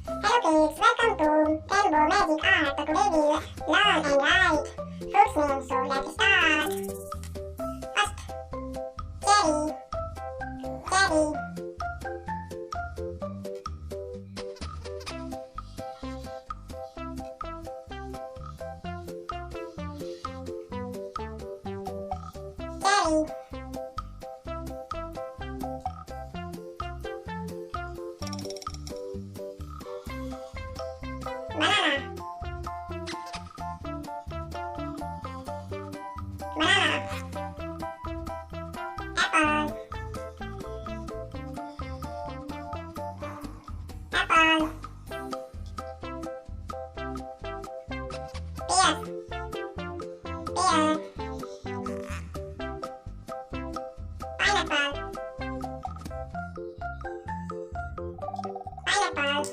Hello kids, welcome to Rainbow Magic Art. Today we learn and write fruits names, so let's start. First, cherry, cherry. Cherry. Banana, banana. Apple, apple. Pear, pear. Pineapple, pineapple.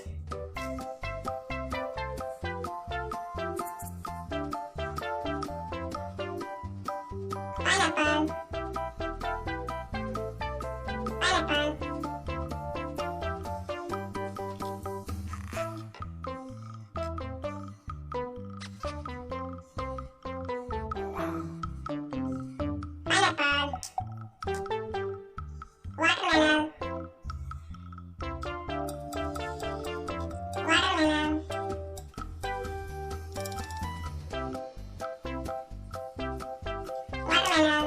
Pineapple, pineapple. Pineapple. Watermelon, watermelon. Watermelon. Cherry. Banana,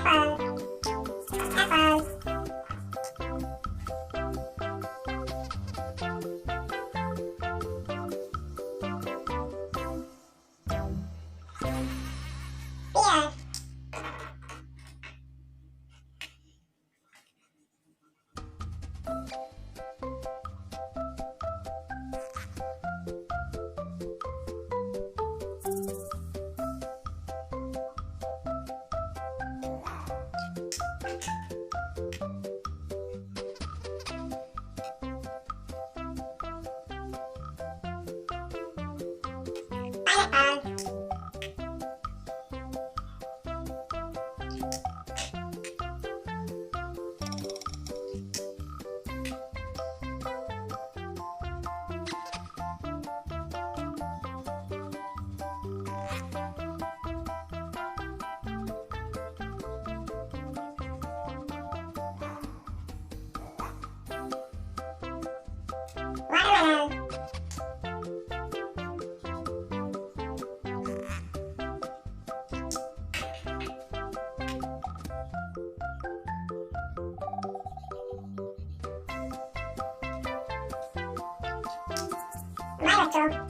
apple, apple. Pear, pineapple. Watermelon, tomato,